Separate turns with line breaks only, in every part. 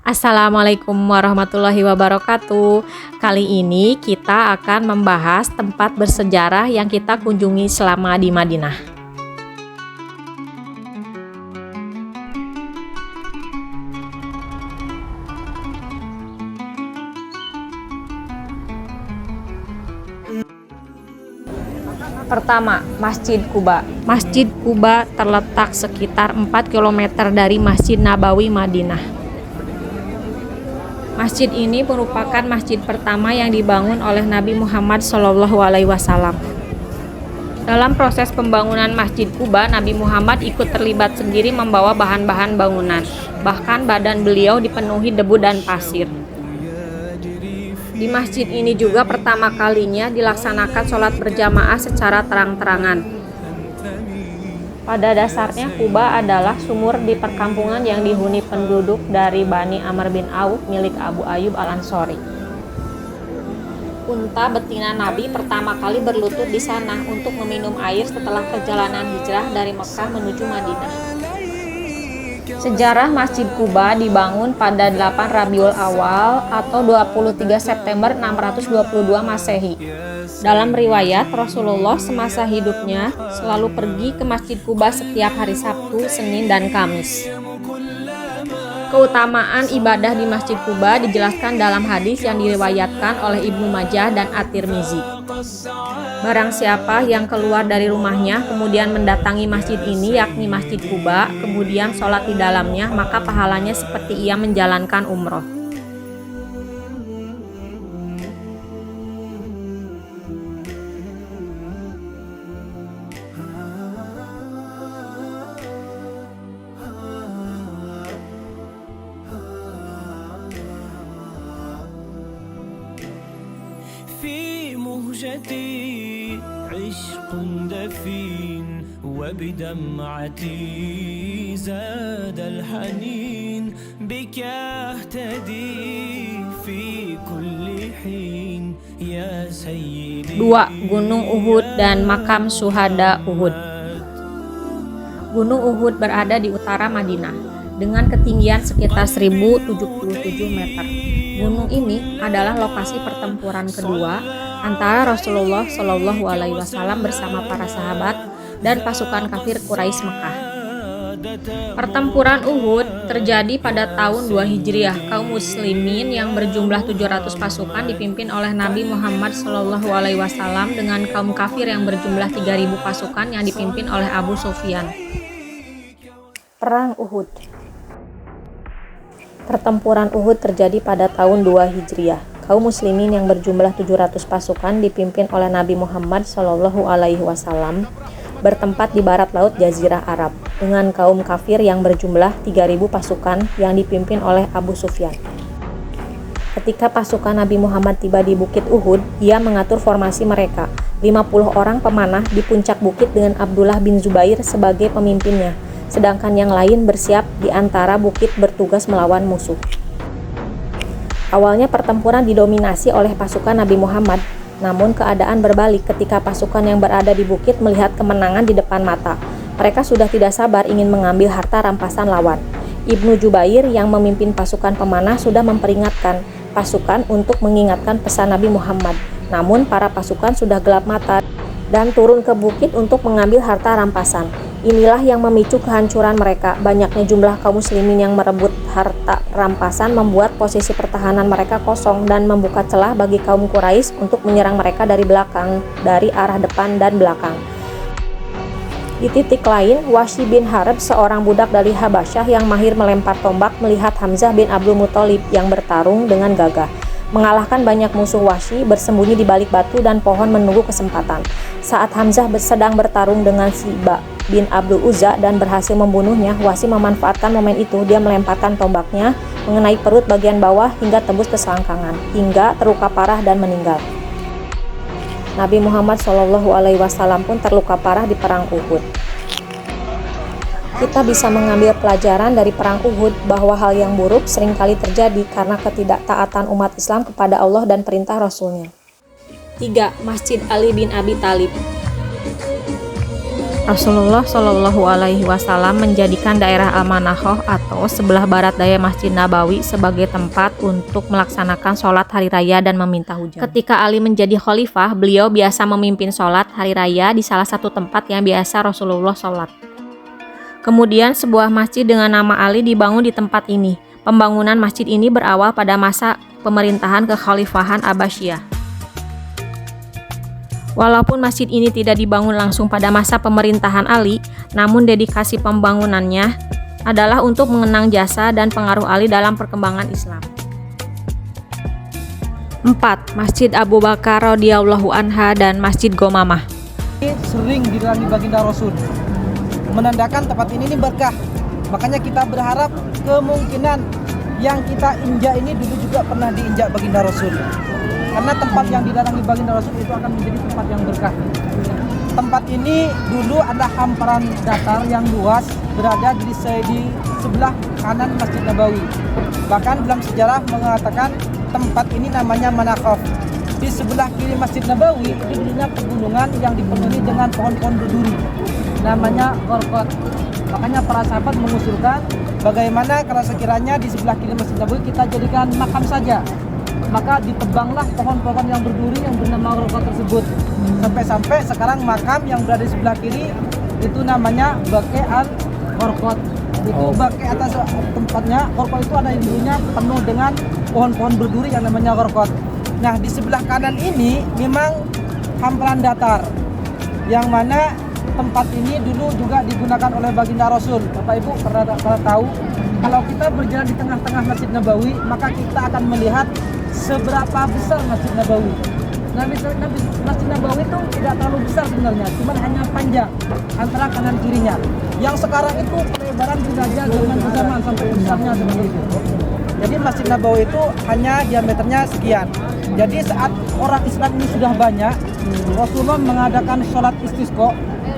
Assalamualaikum warahmatullahi wabarakatuh. Kali ini kita akan membahas tempat bersejarah yang kita kunjungi selama di Madinah. Pertama, Masjid Quba. Masjid Quba terletak sekitar 4 km dari Masjid Nabawi Madinah. Masjid ini merupakan masjid pertama yang dibangun oleh Nabi Muhammad SAW. Dalam proses pembangunan Masjid Quba, Nabi Muhammad ikut terlibat sendiri membawa bahan-bahan bangunan. Bahkan badan beliau dipenuhi debu dan pasir. Di masjid ini juga pertama kalinya dilaksanakan sholat berjamaah secara terang-terangan. Pada dasarnya Quba adalah sumur di perkampungan yang dihuni penduduk dari Bani Amr bin Auf milik Abu Ayyub Al-Ansori. Unta betina Nabi pertama kali berlutut di sana untuk meminum air setelah perjalanan hijrah dari Mekah menuju Madinah. Sejarah Masjid Quba dibangun pada 8 Rabiul Awal atau 23 September 622 Masehi. Dalam riwayat, Rasulullah semasa hidupnya selalu pergi ke Masjid Quba setiap hari Sabtu, Senin, dan Kamis. Keutamaan ibadah di Masjid Quba dijelaskan dalam hadis yang diriwayatkan oleh Ibnu Majah dan At-Tirmizi. Barang siapa yang keluar dari rumahnya kemudian mendatangi masjid ini, yakni Masjid Quba, kemudian sholat di dalamnya, maka pahalanya seperti ia menjalankan umroh.
في مهجتي عشق دفين وبدمعتي زاد الحنين بك أهتدي في كل حين يا سيدي.
2. Gunung Uhud dan Makam Syuhada Uhud. Gunung Uhud berada di utara Madinah dengan ketinggian sekitar 1077 meter. Gunung ini adalah lokasi pertempuran kedua antara Rasulullah SAW bersama para sahabat dan pasukan kafir Quraisy Mekah. Pertempuran Uhud terjadi pada tahun 2 Hijriah. Kaum muslimin yang berjumlah 700 pasukan dipimpin oleh Nabi Muhammad SAW dengan kaum kafir yang berjumlah 3.000 pasukan yang dipimpin oleh Abu Sufyan. Perang Uhud. Pertempuran Uhud terjadi pada tahun 2 Hijriah. Kaum muslimin yang berjumlah 700 pasukan dipimpin oleh Nabi Muhammad SAW bertempat di barat laut Jazirah Arab dengan kaum kafir yang berjumlah 3.000 pasukan yang dipimpin oleh Abu Sufyan. Ketika pasukan Nabi Muhammad tiba di Bukit Uhud, ia mengatur formasi mereka. 50 orang pemanah di puncak bukit dengan Abdullah bin Zubair sebagai pemimpinnya, sedangkan yang lain bersiap di antara bukit bertugas melawan musuh. Awalnya pertempuran didominasi oleh pasukan Nabi Muhammad, namun keadaan berbalik ketika pasukan yang berada di bukit melihat kemenangan di depan mata. Mereka sudah tidak sabar ingin mengambil harta rampasan lawan. Ibnu Jubair yang memimpin pasukan pemanah sudah memperingatkan pasukan untuk mengingatkan pesan Nabi Muhammad. Namun para pasukan sudah gelap mata dan turun ke bukit untuk mengambil harta rampasan. Inilah yang memicu kehancuran mereka. Banyaknya jumlah kaum muslimin yang merebut harta rampasan membuat posisi pertahanan mereka kosong dan membuka celah bagi kaum Quraisy untuk menyerang mereka dari belakang, dari arah depan dan belakang. Di titik lain, Wahsy bin Harb, seorang budak dari Habasyah yang mahir melempar tombak, melihat Hamzah bin Abdul Muthalib yang bertarung dengan gagah. Mengalahkan banyak musuh, Wahsy bersembunyi di balik batu dan pohon menunggu kesempatan. Saat Hamzah sedang bertarung dengan Siba bin Abdul Uzza dan berhasil membunuhnya, Wahsy memanfaatkan momen itu. Dia melemparkan tombaknya mengenai perut bagian bawah hingga tembus ke selangkangan, hingga terluka parah dan meninggal. Nabi Muhammad SAW pun terluka parah di perang Uhud. Kita bisa mengambil pelajaran dari perang Uhud bahwa hal yang buruk seringkali terjadi karena ketidaktaatan umat Islam kepada Allah dan perintah Rasul-Nya. 3. Masjid Ali bin Abi Thalib. Rasulullah Shallallahu Alaihi Wasallam menjadikan daerah Al-Manakhoh atau sebelah barat daya Masjid Nabawi sebagai tempat untuk melaksanakan sholat hari raya dan meminta hujan. Ketika Ali menjadi khalifah, beliau biasa memimpin sholat hari raya di salah satu tempat yang biasa Rasulullah sholat. Kemudian sebuah masjid dengan nama Ali dibangun di tempat ini. Pembangunan masjid ini berawal pada masa pemerintahan kekhalifahan Abbasiyah. Walaupun masjid ini tidak dibangun langsung pada masa pemerintahan Ali, namun dedikasi pembangunannya adalah untuk mengenang jasa dan pengaruh Ali dalam perkembangan Islam. 4. Masjid Abu Bakar radhiyallahu anha dan Masjid Gomamah.
Ini sering didatangi baginda Rasul, menandakan tempat ini berkah. Makanya kita berharap kemungkinan yang kita injak ini dulu juga pernah diinjak baginda Rasul. Karena tempat yang didatangi baginda Rasul itu akan menjadi tempat yang berkah. Tempat ini dulu ada hamparan datar yang luas berada di sebelah kanan Masjid Nabawi. Bahkan dalam sejarah mengatakan tempat ini namanya Manakhoh. Di sebelah kiri Masjid Nabawi itu dulunya pegunungan yang dipenuhi dengan pohon-pohon berduri, namanya Gharqad. Makanya para sahabat mengusulkan bagaimana kalau sekiranya di sebelah kiri Masjid Nabawi kita jadikan makam saja. Maka ditebanglah pohon-pohon yang berduri yang bernama Gharqad tersebut. Sampai-sampai sekarang makam yang berada di sebelah kiri itu namanya Baqi' al-Gharqad. Itu Baqi' atas tempatnya. Gharqad itu ada yang dulunya penuh dengan pohon-pohon berduri yang namanya Gharqad. Nah, di sebelah kanan ini memang hamparan datar, yang mana tempat ini dulu juga digunakan oleh baginda Rasul. Bapak Ibu pernah tahu, kalau kita berjalan di tengah-tengah Masjid Nabawi, maka kita akan melihat seberapa besar Masjid Nabawi. Nah, Masjid Nabawi itu tidak terlalu besar sebenarnya, cuma hanya panjang antara kanan kirinya. Yang sekarang itu pelebaran belajar zaman bersamaan sampai besarnya seperti itu. Jadi Masjid Nabawi itu hanya diameternya sekian. Jadi saat orang Islam ini sudah banyak, Rasulullah mengadakan sholat istisqa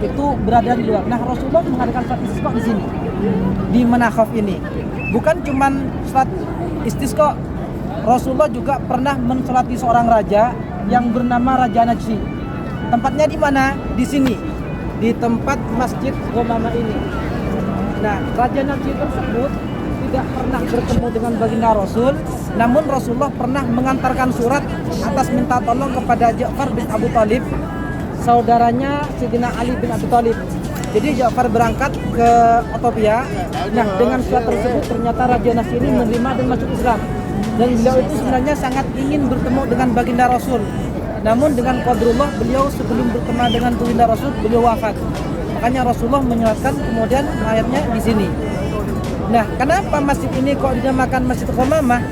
itu berada di luar. Nah, Rasulullah mengadakan sholat istisqa di sini, di Manakhoh ini. Bukan cuman sholat istisqa, Rasulullah juga pernah mensolati seorang raja yang bernama Raja Najshi. Tempatnya di mana? Di sini, di tempat Masjid Gomamah ini. Nah, Raja Najshi tersebut tidak pernah bertemu dengan baginda Rasul, namun Rasulullah pernah mengantarkan surat atas minta tolong kepada Ja'far bin Abu Thalib, saudaranya Sayyidina Ali bin Abi Thalib. Jadi Ja'far berangkat ke Ethiopia. Nah, dengan surat tersebut ternyata Raja Najshi ini menerima dan masuk Islam. Dan beliau itu sebenarnya sangat ingin bertemu dengan baginda Rasul. Namun dengan qadrullah beliau sebelum bertemu dengan baginda Rasul beliau wafat. Makanya Rasulullah menyelatkan kemudian mayatnya di sini. Nah, kenapa masjid ini kok dinamakan Masjid Gomamah?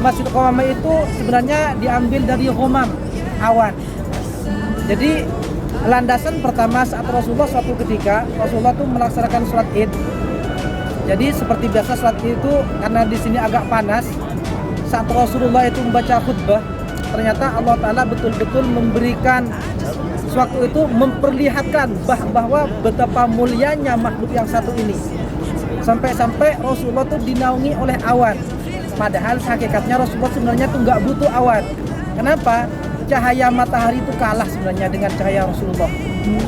Masjid Gomamah itu sebenarnya diambil dari ghamam, awan. Jadi landasan pertama saat Rasulullah suatu ketika Rasulullah itu melaksanakan sholat Id. Jadi seperti biasa sholat Id itu karena di sini agak panas. Saat Rasulullah itu membaca khutbah, ternyata Allah Ta'ala betul-betul memberikan sewaktu itu memperlihatkan bahwa betapa mulianya makhluk yang satu ini. Sampai-sampai Rasulullah itu dinaungi oleh awan. Padahal hakikatnya Rasulullah sebenarnya itu nggak butuh awan. Kenapa? Cahaya matahari itu kalah sebenarnya dengan cahaya Rasulullah.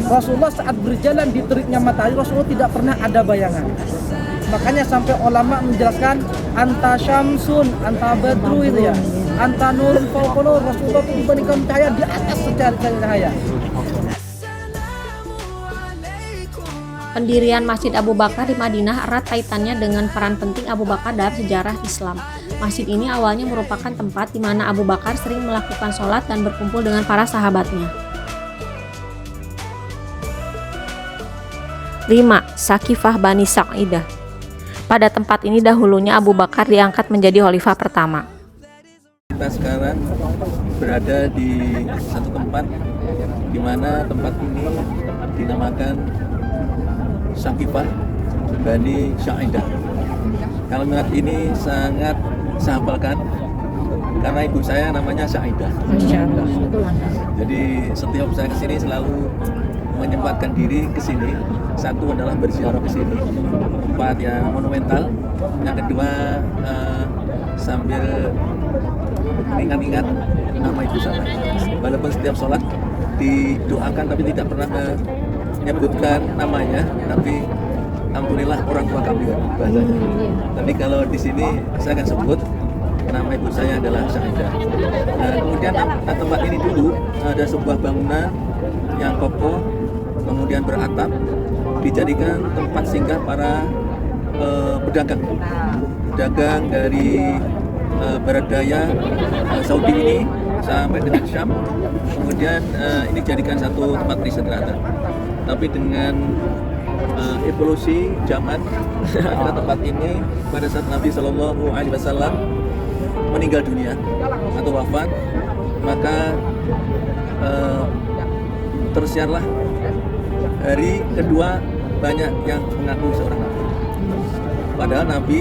Rasulullah saat berjalan di teriknya matahari, Rasulullah tidak pernah ada bayangan. Makanya sampai ulama menjelaskan anta syamsun, anta badru itu ya, anta nurun fawqa nur. Rasulullah itu dibandingkan cahaya di atas cahaya.
Pendirian Masjid Abu Bakar di Madinah erat kaitannya dengan peran penting Abu Bakar dalam sejarah Islam. Masjid ini awalnya merupakan tempat di mana Abu Bakar sering melakukan sholat dan berkumpul dengan para sahabatnya. 5. Sakifah Bani Sa'idah. Pada tempat ini dahulunya Abu Bakar diangkat menjadi khalifah pertama.
Kita sekarang berada di satu tempat di mana tempat ini dinamakan Sakifah Bani Sa'idah. Kalimat ini sangat saya hafalkan karena ibu saya namanya Sa'idah. Jadi setiap saya kesini selalu menyempatkan diri ke sini. Satu adalah berziarah ke sini, tempat yang monumental. Yang kedua sambil mengingat-ingat nama ibu saya. Walaupun setiap sholat didoakan tapi tidak pernah menyebutkan namanya, tapi ampunilah orang tua kami bahasanya. Tapi kalau di sini saya akan sebut nama ibu saya adalah Syahidah. Nah, kemudian tempat ini dulu ada sebuah bangunan yang kokoh, kemudian beratap, dijadikan tempat singgah para pedagang dari barat daya Saudi ini sampai dengan Syam. Kemudian ini dijadikan satu tempat peristirahatan. Tapi dengan evolusi zaman, maka tempat ini pada saat Nabi Shallallahu Alaihi Wasallam meninggal dunia atau wafat, maka tersiarlah hari kedua banyak yang mengaku seorang Nabi. Padahal Nabi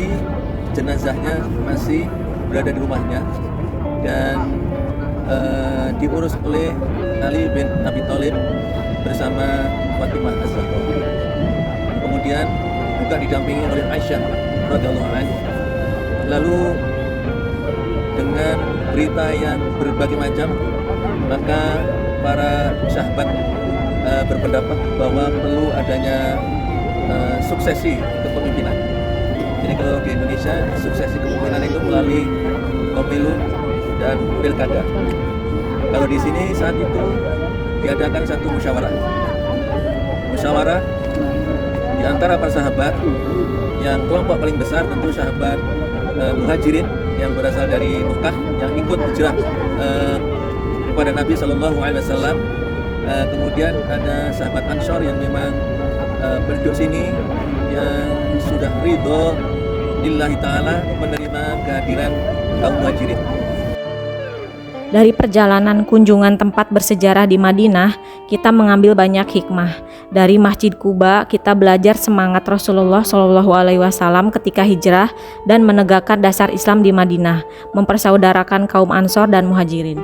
jenazahnya masih berada di rumahnya dan diurus oleh Ali bin Abi Thalib bersama Fatimah Az-Zahra. Kemudian juga didampingi oleh Aisyah radhiyallahu anha. Lalu dengan berita yang berbagai macam, maka para sahabat berpendapat bahwa perlu adanya suksesi kepemimpinan. Jadi kalau di Indonesia suksesi kepemimpinan itu melalui pemilu dan pilkada. Kalau di sini saat itu diadakan satu musyawarah di antara para sahabat, yang kelompok paling besar tentu sahabat Muhajirin yang berasal dari Mekah yang ikut hijrah kepada Nabi Shallallahu Alaihi Wasallam. Kemudian ada sahabat Ansor yang memang penduduk sini yang sudah ridho lillahi ta'ala menerima kehadiran kaum Muhajirin.
Dari perjalanan kunjungan tempat bersejarah di Madinah, kita mengambil banyak hikmah. Dari Masjid Quba, kita belajar semangat Rasulullah Shallallahu Alaihi Wasallam ketika hijrah dan menegakkan dasar Islam di Madinah, mempersaudarakan kaum Ansor dan Muhajirin.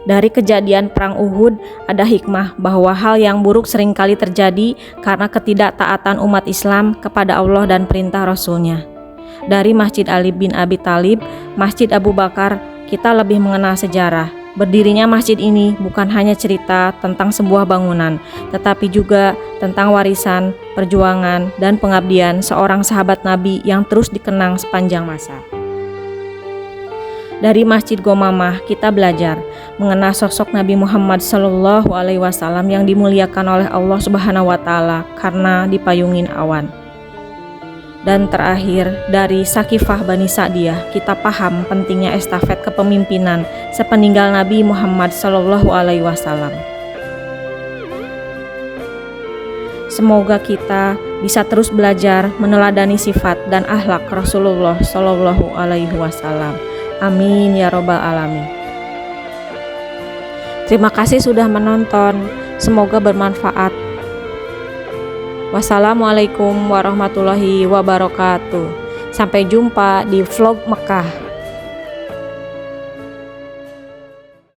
Dari kejadian Perang Uhud, ada hikmah bahwa hal yang buruk seringkali terjadi karena ketidaktaatan umat Islam kepada Allah dan perintah Rasul-Nya. Dari Masjid Ali bin Abi Thalib, Masjid Abu Bakar, kita lebih mengenal sejarah. Berdirinya masjid ini bukan hanya cerita tentang sebuah bangunan, tetapi juga tentang warisan, perjuangan, dan pengabdian seorang sahabat Nabi yang terus dikenang sepanjang masa. Dari Masjid Gomamah, kita belajar mengenal sosok Nabi Muhammad Shallallahu Alaihi Wasallam yang dimuliakan oleh Allah Subhanahu Wa Taala karena dipayungin awan. Dan terakhir, dari Sakifah Bani Sa'diyah, kita paham pentingnya estafet kepemimpinan sepeninggal Nabi Muhammad Shallallahu Alaihi Wasallam. Semoga kita bisa terus belajar meneladani sifat dan akhlak Rasulullah Shallallahu Alaihi Wasallam. Amin ya robbal alamin. Terima kasih sudah menonton. Semoga bermanfaat. Wassalamualaikum warahmatullahi wabarakatuh. Sampai jumpa di vlog Mekah.